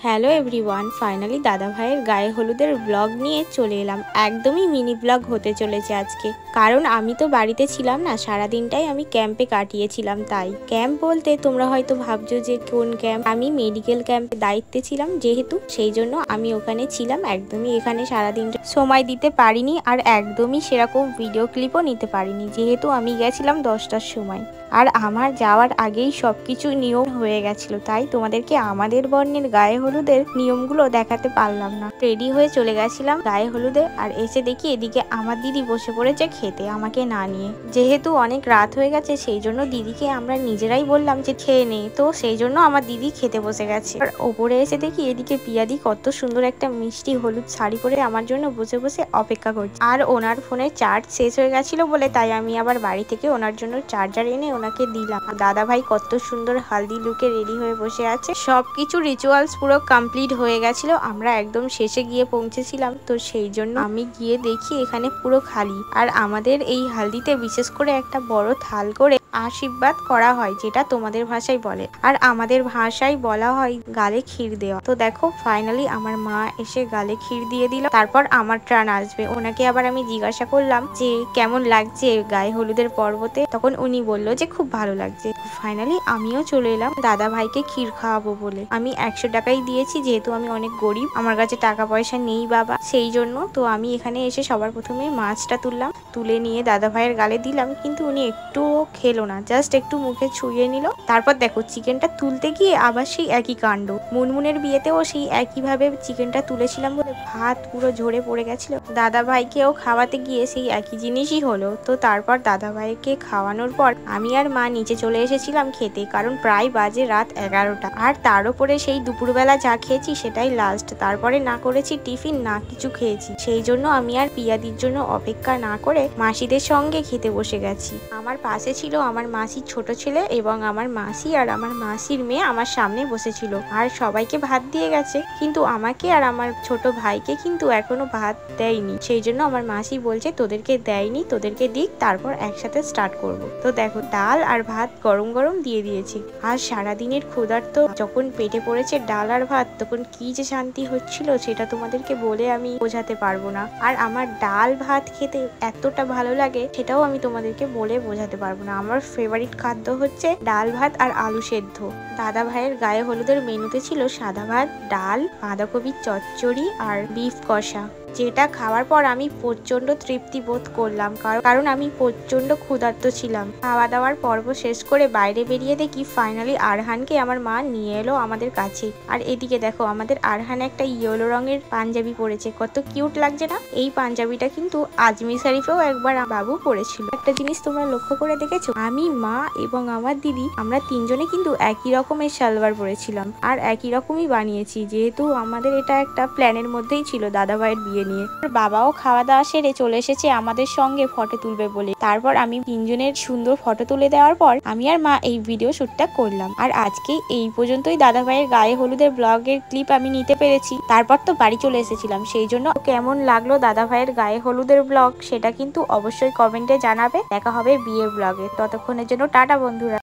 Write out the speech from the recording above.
Hello everyone, finally দাদা ভাইয়ের গায়ে হলুদের ব্লগ নিয়ে চলে এলাম। একদমই মিনি ব্লগ হতে চলেছে আজকে, কারণ আমি তো বাড়িতে ছিলাম না, সারাদিনটাই আমি ক্যাম্পে কাটিয়েছিলাম। তাই ক্যাম্প বলতে তোমরা হয়তো ভাবছো যে কোন ক্যাম্প, আমি মেডিকেল ক্যাম্পে দায়িত্বে ছিলাম, যেহেতু সেই জন্য আমি ওখানে ছিলাম। একদমই এখানে সারাদিনটা সময় দিতে পারিনি, আর একদমই সেরকম ভিডিও ক্লিপও নিতে পারিনি, যেহেতু আমি গেছিলাম 10টার সময়। আর আমার যাওয়ার আগেই সবকিছু নিয়ম হয়ে গেছিল, তাই তোমাদেরকে আমাদের বর্ণের গায়ে হলুদের নিয়মগুলো দেখাতে পারলাম না। রেডি হয়ে চলে গেছিলাম গায়ে হলুদে, আর এসে দেখি এদিকে আমার দিদি বসে পড়েছে খেতে, আমাকে না নিয়ে। যেহেতু অনেক রাত হয়ে গেছে, সেই জন্য দিদিকে আমরা নিজেরাই বললাম যে খেয়ে নেই, তো সেই জন্য আমার দিদি খেতে বসে গেছে। আর ওপরে এসে দেখি এদিকে পিয়াদি কত সুন্দর একটা মিষ্টি হলুদ শাড়ি পরে আমার জন্য বসে বসে অপেক্ষা করছে। আর ওনার ফোনের চার্জ শেষ হয়ে গেছিল বলে তাই আমি আবার বাড়ি থেকে ওনার জন্য চার্জার এনে ওনাকে দিলাম। দাদা ভাই কত সুন্দর হালদি লুকে রেডি হয়ে বসে আছে। সবকিছু রিচুয়ালস পুরো কমপ্লিট হয়ে গেছিল, আমরা একদম শেষে গিয়ে পৌঁছেছিলাম, তো সেই জন্য আমি গিয়ে দেখি এখানে পুরো খালি। আর আমাদের এই হালদিতে বিশেষ করে একটা বড় থাল করে আশীর্বাদ করা হয়, যেটা তোমাদের ভাষায় বলে, আর আমাদের ভাষায় বলা হয় গালে ক্ষীর দেওয়া। তো দেখো ফাইনালি আমার মা এসে গালে ক্ষীর দিয়ে দিল, তারপর আমার টার্ন আসবে। ওনাকে আবার আমি জিজ্ঞাসা করলাম যে কেমন লাগছে গায়ে হলুদের পর্বতে, তখন উনি বললো যে খুব ভালো লাগছে। ফাইনালি আমিও চলে এলাম দাদা ভাইকে ক্ষীর খাওয়াবো বলে। আমি 100 টাকাই দিয়েছি, যেহেতু আমি অনেক গরিব, আমার কাছে টাকা পয়সা নেই বাবা, সেই জন্য। তো আমি এখানে এসে সবার প্রথমে মাছটা তুললাম, তুলে নিয়ে দাদা ভাইয়ের গালে দিলাম, কিন্তু উনি একটুও খেলো না, জাস্ট একটু মুখে ছুঁয়ে নিল। তারপর দেখো চিকেনটা তুলতে গিয়ে আবার সেই একই কাণ্ড। মুনমুনের বিয়েতেও সেই একইভাবে চিকেনটা তুলেছিলাম বলে ভাত পুরো ঝরে পড়ে গেছিল। দাদা ভাইকেও খাওয়াতে গিয়ে সেই একই জিনিসই হলো। তো তারপর দাদা ভাইকে খাওয়ানোর পর আমি আর মা নিচে চলে এসেছিলাম খেতে, কারণ প্রায় বাজে রাত 11টা। আর তার উপরে সেই দুপুরবেলা যা খেয়েছি সেটাই লাস্ট, তারপরে না করেছি টিফিন না কিছু খেয়েছি। সেই জন্য আমি আর পিয়াদির জন্য অপেক্ষা না করে মাসিদের সঙ্গে খেতে বসে গেছি। আমার পাশে ছিল আমার মাসির ছোট ছেলে এবং আমার মাসি আর আমার মাসির মেয়ে আমার সামনে বসেছিল। আর সবাইকে ভাত দিয়ে গেছে, কিন্তু আমাকে আর আমার ছোট ভাইকে কিন্তু এখনো ভাত দেয়নি। সেই জন্য আমার মাসি বলছে তোদেরকে দেয়নি, তোদেরকে দিক, তারপর একসাথে স্টার্ট করব। তো দেখো ডাল আর ভাত গরম গরম দিয়ে দিয়েছি। আর সারাদিনের ক্ষুধার্ত যখন পেটে পড়েছে ডাল আর ভাত, তখন কি যে শান্তি হচ্ছিল সেটা তোমাদেরকে বলে আমি বোঝাতে পারবো না। আর আমার ডাল ভাত খেতে এতটা ভালো লাগে সেটাও আমি তোমাদেরকে বলে বোঝাতে পারবো না। আমার ফেভারিট খাদ্য হচ্ছে ডাল ভাত আর আলু সেদ্ধ। দাদা ভাইয়ের গায়ে হলুদের মেনুতে ছিল সাদা ভাত, ডাল, বাঁধাকপির চচ্চড়ি আর বিফ কষা, যেটা খাওয়ার পর আমি প্রচন্ড তৃপ্তি বোধ করলাম, কারণ আমি প্রচন্ড ক্ষুধার্ত ছিলাম। খাওয়া দাওয়ার পর্ব শেষ করে বাইরে বেরিয়ে দেখি ফাইনালি আরহানকে আমার মা নিয়ে এলো আমাদের কাছে। আর এদিকে দেখো আমাদের আরহান একটা ইয়েলো রঙের পাঞ্জাবি পরেছে, কত কিউট লাগছে না। এই পাঞ্জাবিটা কিন্তু আজমির শরীফেও একবার বাবু পরেছিল। একটা জিনিস তোমরা লক্ষ্য করে দেখেছো, আমি, মা এবং আমার দিদি, আমরা তিনজনে কিন্তু একই রকমের সালোয়ার পরেছিলাম আর একই রকমই বানিয়েছি, যেহেতু আমাদের এটা একটা প্ল্যানের মধ্যেই ছিল দাদা ভাইয়ের বিয়ে নিয়ে। বাবাও খাওয়া দাওয়া সেরে চলে এসেছে আমাদের সঙ্গে ফটো তুলবে বলে। তারপর আমি তিনজনের সুন্দর ফটো তুলে দেওয়ার পর আমি আর মা এই ভিডিও শুটটা করলাম। আর আজকে এই পর্যন্তই দাদা ভাইয়ের গায়ে হলুদের ব্লগের ক্লিপ আমি নিতে পেরেছি। তারপর তো বাড়ি চলে এসেছিলাম, সেই জন্য কেমন লাগলো দাদা ভাইয়ের গায়ে হলুদের ব্লগ সেটা কিন্তু অবশ্যই কমেন্টে জানাবে। দেখা হবে বিয়ের ব্লগে, ততক্ষণের জন্য টাটা বন্ধুরা।